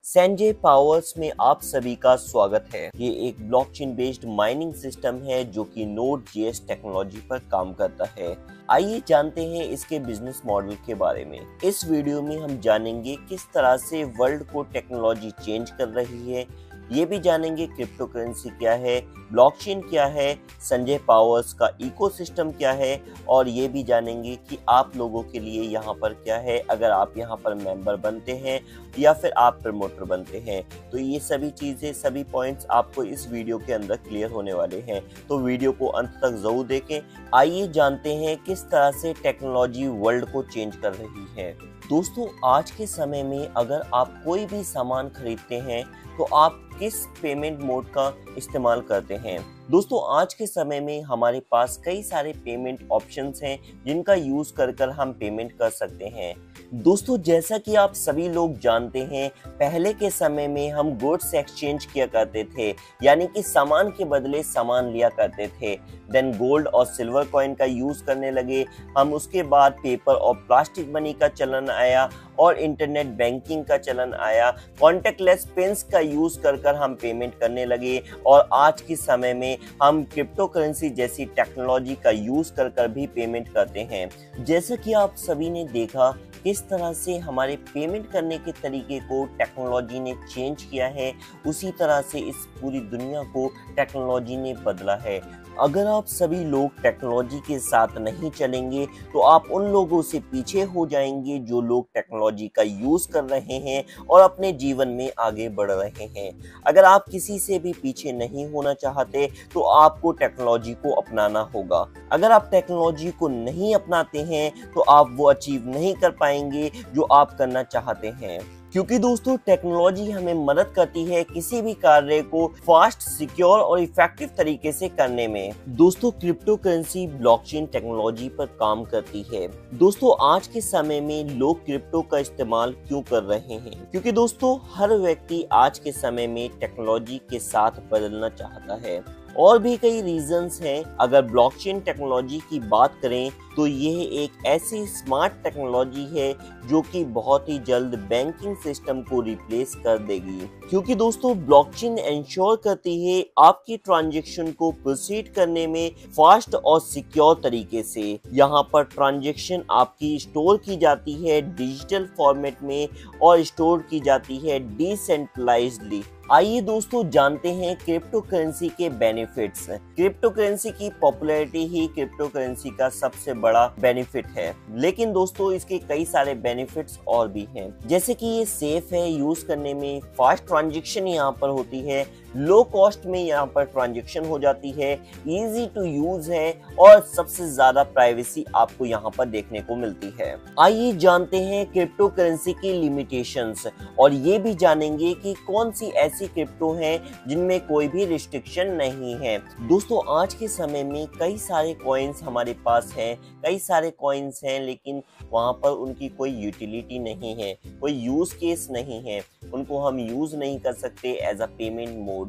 Sanjay powers में आप सभी का स्वागत है। ये एक ब्लॉकचेन बेस्ड माइनिंग सिस्टम है जो कि Node.js टेक्नोलॉजी पर काम करता है। आइए जानते हैं इसके बिजनेस मॉडल के बारे में। इस वीडियो में हम जानेंगे किस तरह से वर्ल्ड को टेक्नोलॉजी चेंज कर रही है। ये भी जानेंगे क्रिप्टो करेंसी क्या है, ब्लॉकचेन क्या है, संजय पावर्स का इकोसिस्टम क्या है, और ये भी जानेंगे कि आप लोगों के लिए यहाँ पर क्या है अगर आप यहाँ पर मेंबर बनते हैं या फिर आप प्रमोटर बनते हैं। तो ये सभी चीज़ें, सभी पॉइंट्स आपको इस वीडियो के अंदर क्लियर होने वाले हैं, तो वीडियो को अंत तक जरूर देखें। आइए जानते हैं किस तरह से टेक्नोलॉजी वर्ल्ड को चेंज कर रही है। दोस्तों, आज के समय में अगर आप कोई भी सामान खरीदते हैं तो आप किस पेमेंट मोड का इस्तेमाल करते हैं। दोस्तों, आज के समय में हमारे पास कई सारे पेमेंट ऑप्शंस हैं जिनका यूज कर हम पेमेंट कर सकते हैं। दोस्तों, जैसा कि आप सभी लोग जानते हैं, पहले के समय में हम गुड्स एक्सचेंज किया करते थे, यानी कि सामान के बदले सामान लिया करते थे। देन गोल्ड और सिल्वर कॉइन का यूज करने लगे हम। उसके बाद पेपर और प्लास्टिक मनी का चलन आया और इंटरनेट बैंकिंग का चलन आया। कॉन्टेक्टलेस पेन्स का यूज कर हम पेमेंट करने लगे और आज के समय में हम क्रिप्टो करेंसी जैसी टेक्नोलॉजी का यूज कर भी पेमेंट करते हैं। जैसा कि आप सभी ने देखा किस तरह से हमारे पेमेंट करने के तरीके को टेक्नोलॉजी ने चेंज किया है, उसी तरह से इस पूरी दुनिया को टेक्नोलॉजी ने बदला है। अगर आप सभी लोग टेक्नोलॉजी के साथ नहीं चलेंगे तो आप उन लोगों से पीछे हो जाएंगे जो लोग टेक्नोलॉजी का यूज कर रहे हैं और अपने जीवन में आगे बढ़ रहे हैं। अगर आप किसी से भी पीछे नहीं होना चाहते तो आपको टेक्नोलॉजी को अपनाना होगा। अगर आप टेक्नोलॉजी को नहीं अपनाते हैं तो आप वो अचीव नहीं कर पाएंगे जो आप करना चाहते हैं, क्योंकि दोस्तों टेक्नोलॉजी हमें मदद करती है किसी भी कार्य को फास्ट, सिक्योर और इफेक्टिव तरीके से करने में। दोस्तों, क्रिप्टो करेंसी ब्लॉकचेन टेक्नोलॉजी पर काम करती है। दोस्तों, आज के समय में लोग क्रिप्टो का इस्तेमाल क्यों कर रहे हैं? क्योंकि दोस्तों हर व्यक्ति आज के समय में टेक्नोलॉजी के साथ बदलना चाहता है। और भी कई रीजंस हैं। अगर ब्लॉकचेन टेक्नोलॉजी की बात करें तो यह एक ऐसी स्मार्ट टेक्नोलॉजी है जो कि बहुत ही जल्द बैंकिंग सिस्टम को रिप्लेस कर देगी, क्योंकि दोस्तों ब्लॉकचेन इंश्योर करती है आपकी ट्रांजैक्शन को प्रोसीड करने में फास्ट और सिक्योर तरीके से। यहाँ पर ट्रांजैक्शन आपकी स्टोर की जाती है डिजिटल फॉर्मेट में और स्टोर की जाती है डिसेंट्रलाइज्डली। आइए दोस्तों जानते हैं क्रिप्टो करेंसी के बेनिफिट्स। क्रिप्टो करेंसी की पॉपुलैरिटी ही क्रिप्टो करेंसी का सबसे बड़ा बेनिफिट है, लेकिन दोस्तों इसके कई सारे बेनिफिट्स और भी हैं, जैसे कि ये सेफ है यूज करने में, फास्ट ट्रांजैक्शन यहाँ पर होती है, लो कॉस्ट में यहाँ पर ट्रांजैक्शन हो जाती है, इजी टू यूज है और सबसे ज्यादा प्राइवेसी आपको यहाँ पर देखने को मिलती है। आइए जानते हैं क्रिप्टो करेंसी की लिमिटेशंस और ये भी जानेंगे कि कौन सी ऐसी क्रिप्टो हैं जिनमें कोई भी रिस्ट्रिक्शन नहीं है। दोस्तों, आज के समय में कई सारे कॉइन्स हमारे पास हैं, कई सारे कॉइन्स हैं, लेकिन वहाँ पर उनकी कोई यूटिलिटी नहीं है, कोई यूज केस नहीं है, उनको हम यूज नहीं कर सकते as a payment mode.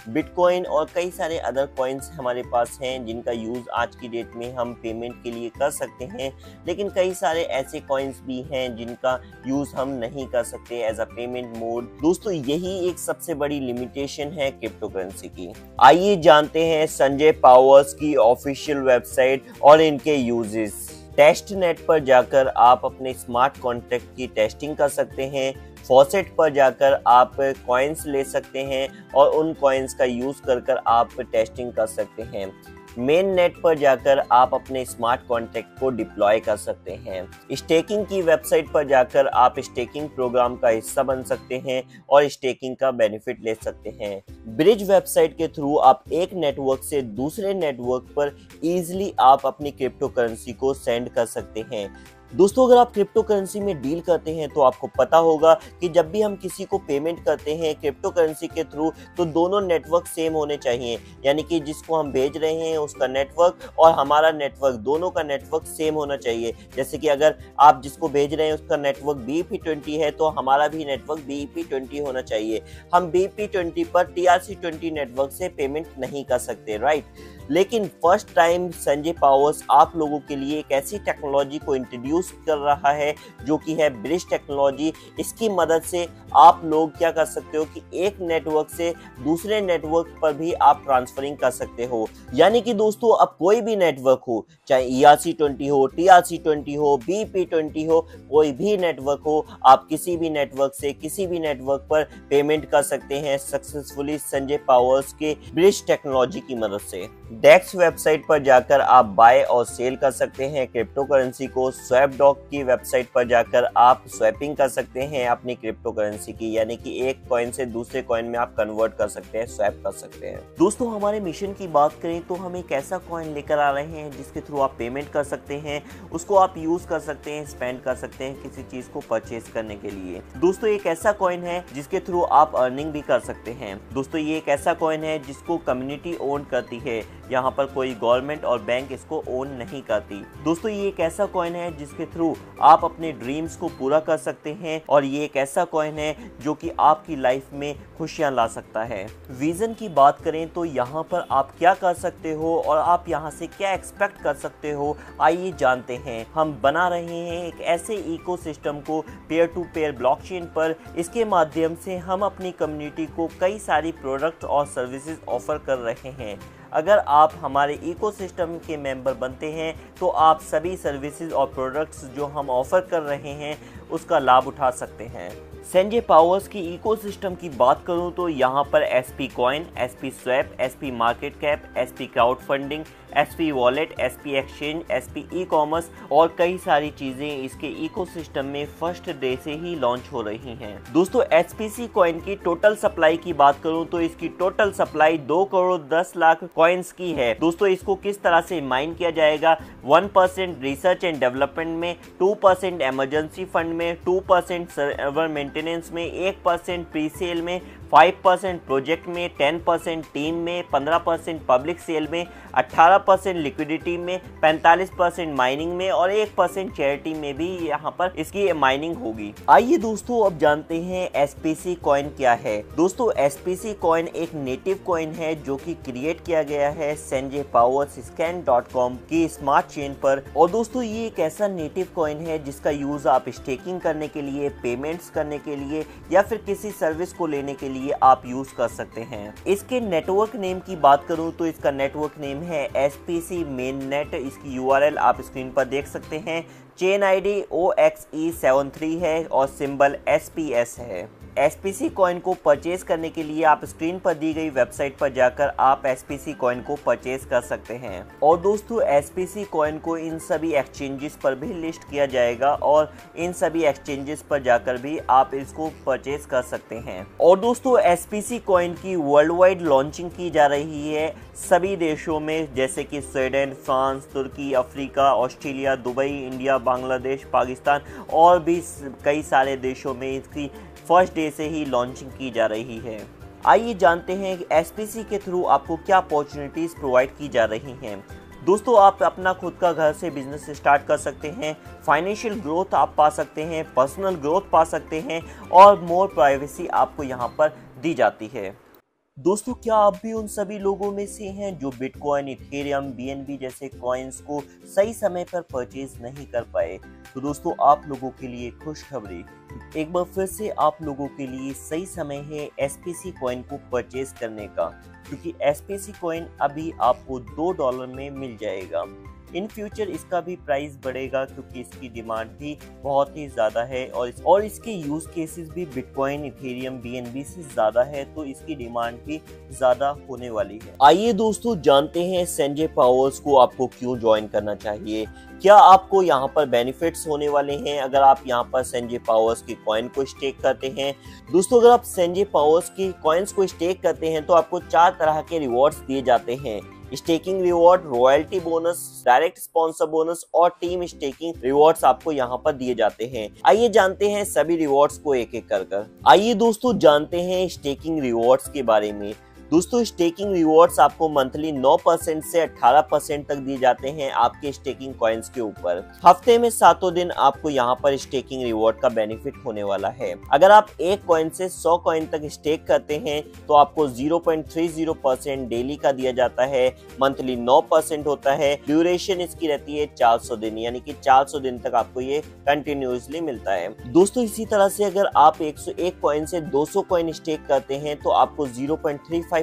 Bitcoin और कई सारे अदर कॉइन्स हमारे पास हैं जिनका यूज आज की डेट में हम पेमेंट के लिए कर सकते हैं, लेकिन कई सारे ऐसे कॉइन्स भी हैं जिनका यूज हम नहीं कर सकते एज अ पेमेंट मोड। दोस्तों, यही एक सबसे बड़ी लिमिटेशन है क्रिप्टो करेंसी की। आइए जानते हैं संजय पावर्स की ऑफिशियल वेबसाइट और इनके यूजेस। टेस्टनेट पर जाकर आप अपने स्मार्ट कॉन्ट्रैक्ट की टेस्टिंग कर सकते हैं। फॉसेट पर जाकर आप कॉइन्स ले सकते हैं और उन कॉइन्स का यूज कर आप टेस्टिंग कर सकते हैं। मेन नेट पर जाकर आप अपने स्मार्ट कॉन्ट्रैक्ट को डिप्लॉय कर सकते हैं। स्टेकिंग की वेबसाइट पर जाकर आप स्टेकिंग प्रोग्राम का हिस्सा बन सकते हैं और स्टेकिंग का बेनिफिट ले सकते हैं। ब्रिज वेबसाइट के थ्रू आप एक नेटवर्क से दूसरे नेटवर्क पर इजीली आप अपनी क्रिप्टो करेंसी को सेंड कर सकते हैं। दोस्तों, अगर आप क्रिप्टो करेंसी में डील करते हैं तो आपको पता होगा कि जब भी हम किसी को पेमेंट करते हैं क्रिप्टो करेंसी के थ्रू तो दोनों नेटवर्क सेम होने चाहिए, यानी कि जिसको हम भेज रहे हैं उसका नेटवर्क और हमारा नेटवर्क, दोनों का नेटवर्क सेम होना चाहिए। जैसे कि अगर आप जिसको भेज रहे हैं उसका नेटवर्क BEP20 है तो हमारा भी नेटवर्क BEP20 होना चाहिए। हम BEP20 पर TRC20 नेटवर्क से पेमेंट नहीं कर सकते, राइट। लेकिन फर्स्ट टाइम संजय पावर्स आप लोगों के लिए एक ऐसी टेक्नोलॉजी को इंट्रोड्यूस कर रहा है जो कि है ब्रिज टेक्नोलॉजी। इसकी मदद से आप लोग क्या कर सकते हो कि एक नेटवर्क से दूसरे नेटवर्क पर भी आप ट्रांसफरिंग कर सकते हो। यानी कि दोस्तों अब कोई भी नेटवर्क हो, चाहे ERC20 हो, TRC20 हो, BP20 हो, कोई भी नेटवर्क हो, आप किसी भी नेटवर्क से किसी भी नेटवर्क पर पेमेंट कर सकते हैं सक्सेसफुली संजय पावर्स के ब्रिज टेक्नोलॉजी की मदद से। डेक्स वेबसाइट पर जाकर आप बाय और सेल कर सकते हैं क्रिप्टो करेंसी को। स्वैपडॉग की वेबसाइट पर जाकर आप स्वैपिंग कर सकते हैं अपनी क्रिप्टो करेंसी की, यानी कि एक कॉइन से दूसरे कॉइन में आप कन्वर्ट कर सकते हैं, स्वैप कर सकते हैं। दोस्तों हमारे मिशन की बात करें तो हम एक ऐसा कॉइन लेकर आ रहे हैं जिसके थ्रू आप पेमेंट कर सकते हैं, उसको आप यूज कर सकते हैं, स्पेंड कर सकते हैं किसी चीज को परचेज करने के लिए। दोस्तों एक ऐसा कॉइन है जिसके थ्रू आप अर्निंग भी कर सकते हैं। दोस्तों ये एक ऐसा कॉइन है जिसको कम्युनिटी ओन करती है, यहाँ पर कोई गवर्नमेंट और बैंक इसको ओन नहीं करती। दोस्तों ये एक ऐसा कॉइन है जिसके थ्रू आप अपने ड्रीम्स को पूरा कर सकते हैं और ये एक ऐसा कॉइन है जो कि आपकी लाइफ में खुशियां ला सकता है। विजन की बात करें तो यहाँ पर आप क्या कर सकते हो और आप यहाँ से क्या एक्सपेक्ट कर सकते हो, आइए जानते हैं। हम बना रहे हैं एक ऐसे इकोसिस्टम को पेयर टू पेयर ब्लॉकचेन पर, इसके माध्यम से हम अपनी कम्युनिटी को कई सारी प्रोडक्ट और सर्विसेज ऑफर कर रहे हैं। अगर आप हमारे इकोसिस्टम के मेंबर बनते हैं तो आप सभी सर्विसेज और प्रोडक्ट्स जो हम ऑफर कर रहे हैं उसका लाभ उठा सकते हैं। संजय पावर्स की इकोसिस्टम की बात करूं तो यहाँ पर SP coin, SP swap, SP market cap, SP crowd funding, SP wallet, SP exchange, SP e commerce और कई सारी चीजें इसके इकोसिस्टम में फर्स्ट डे से ही लॉन्च हो रही हैं। दोस्तों SPC कॉइन की टोटल सप्लाई की बात करूं तो इसकी total supply 2 crore 10 lakh coins की है। दोस्तों इसको किस तरह से माइन किया जाएगा, 1% रिसर्च एंड डेवलपमेंट में, 2% इमरजेंसी फंड में, 2% सर्वर मेंटेनेंस में, 1% प्री सेल में, 5% प्रोजेक्ट में, 10% टीम में, 15% पब्लिक सेल में, 18% लिक्विडिटी में, 45% माइनिंग में और 1% चैरिटी में भी यहाँ पर इसकी माइनिंग होगी। आइए दोस्तों अब जानते हैं SPC कॉइन क्या है। दोस्तों SPC कॉइन एक नेटिव कॉइन है जो कि क्रिएट किया गया है संजय पावर्स scan.com की स्मार्ट चेन पर। और दोस्तों ये एक ऐसा नेटिव कॉइन है जिसका यूज आप स्टेकिंग करने के लिए, पेमेंट्स करने के लिए या फिर किसी सर्विस को लेने के लिए आप यूज कर सकते हैं। इसके नेटवर्क नेम की बात करूं तो इसका नेटवर्क नेम है SPC mainnet। इसकी URL आप स्क्रीन पर देख सकते हैं। चेन ID OXE73 है और सिंबल SPS है। SPC कॉइन को परचेज करने के लिए आप स्क्रीन पर दी गई वेबसाइट पर जाकर आप SPC कॉइन को परचेज कर सकते हैं। और दोस्तों SPC कॉइन को इन सभी एक्सचेंजेस पर भी लिस्ट किया जाएगा और इन सभी एक्सचेंजेस पर जाकर भी आप इसको परचेज कर सकते हैं। और दोस्तों SPC कॉइन की वर्ल्ड वाइड लॉन्चिंग की जा रही है सभी देशों में, जैसे कि स्वीडन, फ्रांस, तुर्की, Africa, Australia, Dubai, India, Bangladesh, Pakistan और भी कई सारे देशों में इसकी फर्स्ट डे से ही लॉन्चिंग की जा रही है। आइए जानते हैं कि SPC के थ्रू आपको क्या अपॉर्चुनिटीज प्रोवाइड की जा रही हैं। दोस्तों आप अपना खुद का घर से बिजनेस स्टार्ट कर सकते हैं, फाइनेंशियल ग्रोथ आप पा सकते हैं, पर्सनल ग्रोथ पा सकते हैं और मोर प्राइवेसी आपको यहाँ पर दी जाती है। दोस्तों क्या आप भी उन सभी लोगों में से हैं जो बिटकॉइन, इथेरियम, BNB जैसे कॉइन्स को सही समय पर परचेज नहीं कर पाए? तो दोस्तों आप लोगों के लिए खुशखबरी, एक बार फिर से आप लोगों के लिए सही समय है SPC कॉइन को परचेज करने का, क्योंकि SPC कॉइन अभी आपको $2 में मिल जाएगा। इन फ्यूचर इसका भी प्राइस बढ़ेगा क्योंकि इसकी डिमांड भी बहुत ही ज़्यादा है और इसके यूज़ केसेस भी बिटकॉइन, इथेरियम, BNB से ज़्यादा है, तो इसकी डिमांड भी ज़्यादा होने वाली है। आइए दोस्तों जानते हैं संजय पावर्स को आपको क्यों ज्वाइन करना चाहिए, क्या आपको यहाँ पर बेनिफिट्स होने वाले हैं अगर आप यहाँ पर संजय पावर्स की कॉइन को स्टेक करते हैं। दोस्तों अगर आप संजय पावर्स की कॉइन्स को स्टेक करते हैं तो आपको 4 तरह के रिवॉर्ड्स दिए जाते हैं: staking reward, royalty bonus, direct sponsor bonus और टीम स्टेकिंग रिवॉर्ड्स आपको यहाँ पर दिए जाते हैं। आइए जानते हैं सभी रिवॉर्ड्स को एक एक कर। आइए दोस्तों जानते हैं स्टेकिंग रिवॉर्ड्स के बारे में। दोस्तों स्टेकिंग रिवॉर्ड्स आपको मंथली 9% से 18% तक दिए जाते हैं आपके स्टेकिंग कॉइन्स के ऊपर। हफ्ते में 7 दिन आपको यहाँ पर स्टेकिंग रिवॉर्ड का बेनिफिट होने वाला है। अगर आप एक कॉइन से 100 कॉइन तक स्टेक करते हैं तो आपको 0.30% डेली का दिया जाता है, मंथली 9% होता है, ड्यूरेशन इसकी रहती है 400 दिन, यानी कि 400 दिन तक आपको ये कंटिन्यूसली मिलता है। दोस्तों इसी तरह से अगर आप 101 कॉइन से 200 कॉइन स्टेक करते हैं तो आपको 0.35%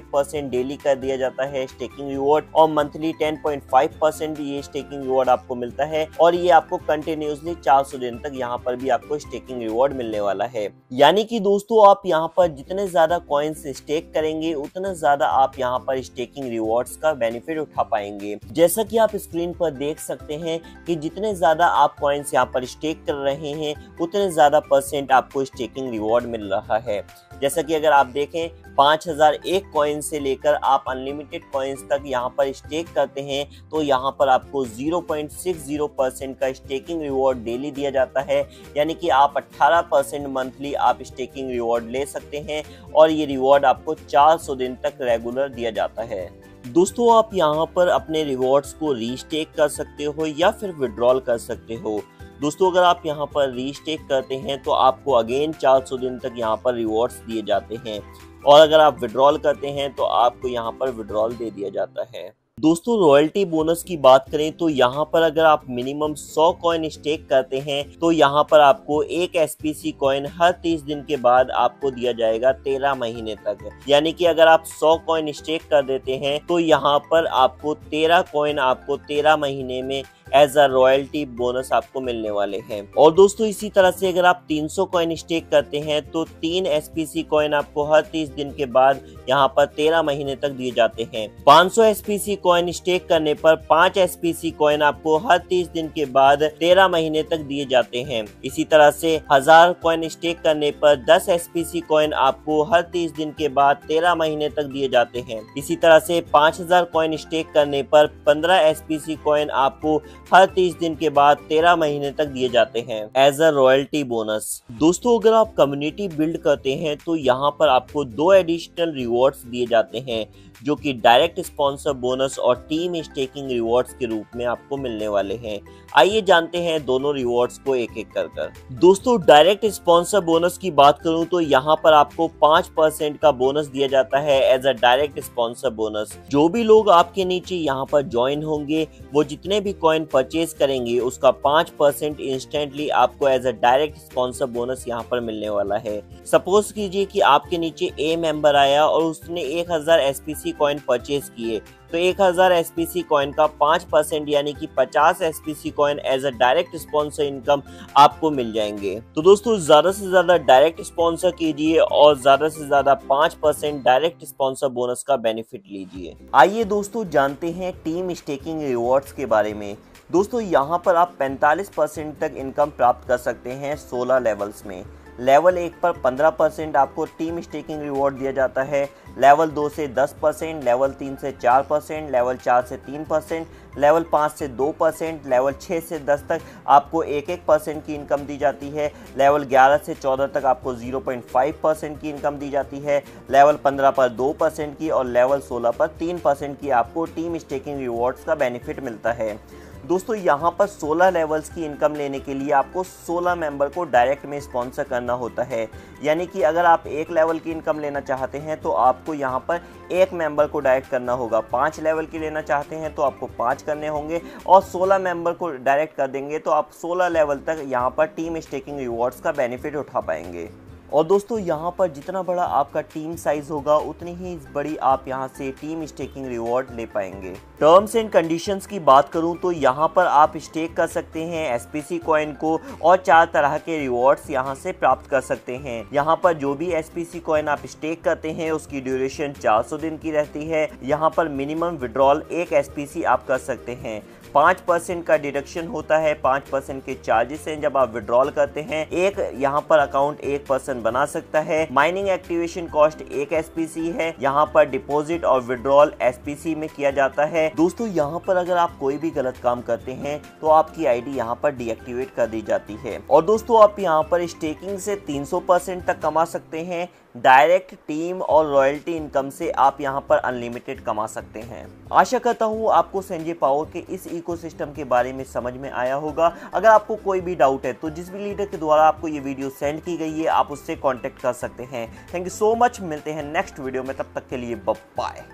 डेली का दिया जाता है स्टेकिंग रिवॉर्ड, और मंथली 10.5% ये स्टेकिंग रिवॉर्ड आपको मिलता है, और ये आपको कंटिन्यूसली 400 दिन तक यहाँ पर भी आपको स्टेकिंग रिवॉर्ड मिलने वाला है। यानी कि दोस्तों आप यहाँ पर जितने ज्यादा कॉइन्स स्टेक करेंगे उतना ज्यादा आप यहाँ पर स्टेकिंग रिवॉर्ड्स का बेनिफिट उठा पाएंगे। जैसा कि आप स्क्रीन पर देख सकते हैं कि जितने ज्यादा आप कॉइन्स यहाँ पर स्टेक कर रहे हैं उतने ज्यादा % आपको स्टेकिंग रिवॉर्ड मिल रहा है। जैसा कि अगर आप देखें 5001 कॉइन से लेकर आप अनलिमिटेड कॉइन्स तक यहाँ पर स्टेक करते हैं तो यहाँ पर आपको 0.60% का स्टेकिंग रिवॉर्ड डेली दिया जाता है, यानी कि आप 18% मंथली आप स्टेकिंग रिवॉर्ड ले सकते हैं, और ये रिवॉर्ड आपको 400 दिन तक रेगुलर दिया जाता है। दोस्तों आप यहाँ पर अपने रिवॉर्ड्स को रीस्टेक कर सकते हो या फिर विड्रॉल कर सकते हो। दोस्तों अगर आप यहाँ पर रीस्टेक करते हैं तो आपको अगेन 400 दिन तक यहाँ पर रिवॉर्ड्स दिए जाते हैं, और अगर आप विड्रॉल करते हैं तो आपको यहाँ पर विड्रॉल दे दिया जाता है। दोस्तों रॉयल्टी बोनस की बात करें तो यहाँ पर अगर आप मिनिमम 100 कॉइन स्टेक करते हैं तो यहाँ पर आपको एक SPC कॉइन हर 30 दिन के बाद आपको दिया जाएगा 13 महीने तक। यानी कि अगर आप 100 कॉइन स्टेक कर देते हैं तो यहाँ पर आपको 13 कॉइन आपको 13 महीने में एज अ रॉयल्टी बोनस आपको मिलने वाले हैं। और दोस्तों इसी तरह से अगर आप 300 कॉइन स्टेक करते हैं तो 3 SPC कॉइन आपको हर 30 दिन के बाद यहाँ पर 13 महीने तक दिए जाते हैं। 500 SPC कॉइन स्टेक करने पर 5 SPC कॉइन आपको हर 30 दिन के बाद 13 महीने तक दिए जाते हैं। इसी तरह से 1000 कॉइन स्टेक करने पर 10 SPC कॉइन आपको हर 30 दिन के बाद 13 महीने तक दिए जाते हैं। इसी तरह से 5000 कॉइन स्टेक करने पर 15 SPC कॉइन आपको हर 30 दिन के बाद 13 महीने तक दिए जाते हैं एज अ रॉयल्टी बोनस। दोस्तों अगर आप कम्युनिटी बिल्ड करते हैं तो यहाँ पर आपको 2 एडिशनल रिवॉर्ड्स दिए जाते हैं जो कि डायरेक्ट स्पॉन्सर बोनस और टीम स्टेकिंग रिवॉर्ड्स के रूप में आपको मिलने वाले हैं। आइए जानते हैं दोनों रिवॉर्ड्स को एक एक कर। दोस्तों डायरेक्ट स्पॉन्सर बोनस की बात करूं तो यहाँ पर आपको 5% का बोनस दिया जाता है as a direct sponsor bonus. जो भी लोग आपके नीचे यहाँ पर ज्वाइन होंगे वो जितने भी कॉइन परचेज करेंगे उसका 5% इंस्टेंटली आपको as a direct sponsor bonus यहाँ पर मिलने वाला है। सपोज कीजिए कि आपके नीचे ए मेंबर आया और उसने 1000 SPC कॉइन परचेज किए तो 1000 SPC कॉइन का 5% यानी कि 50 SPC coin as a direct sponsor income आपको मिल जाएंगे। तो दोस्तों ज्यादा से ज्यादा डायरेक्ट स्पॉन्सर कीजिए और ज्यादा से ज्यादा 5% डायरेक्ट स्पॉन्सर बोनस का बेनिफिट लीजिए। आइए दोस्तों जानते हैं टीम स्टेकिंग रिवॉर्ड्स के बारे में। दोस्तों यहाँ पर आप 45% तक इनकम प्राप्त कर सकते हैं 16 लेवल्स में। लेवल 1 पर 15% आपको टीम स्टेकिंग रिवॉर्ड दिया जाता है, लेवल 2 से 10%, लेवल 3 से 4%, लेवल 4 से 3%, लेवल 5 से 2%, लेवल 6 से 10 तक आपको 1% की इनकम दी जाती है, लेवल 11 से 14 तक आपको 0.5% की इनकम दी जाती है, लेवल 15 पर 2% की और लेवल 16 पर 3% की आपको टीम स्टेकिंग रिवॉर्ड्स का बेनिफिट मिलता है। दोस्तों यहाँ पर 16 लेवल्स की इनकम लेने के लिए आपको 16 मेंबर को डायरेक्ट में स्पॉन्सर करना होता है। यानी कि अगर आप 1 लेवल की इनकम लेना चाहते हैं तो आपको यहाँ पर 1 मेंबर को डायरेक्ट करना होगा। 5 लेवल की लेना चाहते हैं तो आपको 5 करने होंगे, और 16 मेंबर को डायरेक्ट कर देंगे तो आप 16 लेवल तक यहाँ पर टीम स्टेकिंग रिवॉर्ड्स का बेनिफिट उठा पाएंगे। और दोस्तों यहाँ पर जितना बड़ा आपका टीम साइज होगा उतनी ही बड़ी आप यहाँ से टीम स्टेकिंग रिवॉर्ड ले पाएंगे। टर्म्स एंड कंडीशंस की बात करूँ तो यहाँ पर आप स्टेक कर सकते हैं SPC कॉइन को और 4 तरह के रिवॉर्ड्स यहाँ से प्राप्त कर सकते हैं। यहाँ पर जो भी SPC कॉइन आप स्टेक करते हैं उसकी ड्यूरेशन 400 दिन की रहती है। यहाँ पर मिनिमम विड्रॉल 1 SPC आप कर सकते हैं। 5% का डिडक्शन होता है, 5% के चार्जेस हैं जब आप विड्रॉल करते हैं। एक यहाँ पर अकाउंट 1 पर्सन ट्रांजैक्शन बना सकता है। माइनिंग एक्टिवेशन कॉस्ट 1 SPC है। यहाँ पर डिपॉजिट और विड्रॉल SPC में किया जाता है। दोस्तों यहाँ पर अगर आप कोई भी गलत काम करते हैं तो आपकी आईडी यहाँ पर डीएक्टिवेट कर दी जाती है। और दोस्तों आप यहाँ पर स्टेकिंग से 300% तक कमा सकते हैं। डायरेक्ट टीम और रॉयल्टी इनकम से आप यहाँ पर अनलिमिटेड कमा सकते हैं। आशा करता हूँ आपको सेंजे पावर के इस इकोसिस्टम के बारे में समझ में आया होगा। अगर आपको कोई भी डाउट है तो जिस भी लीडर के द्वारा आपको ये वीडियो सेंड की गई है आप उससे कांटेक्ट कर सकते हैं। Thank you so much. मिलते हैं नेक्स्ट वीडियो में, तब तक के लिए बाय।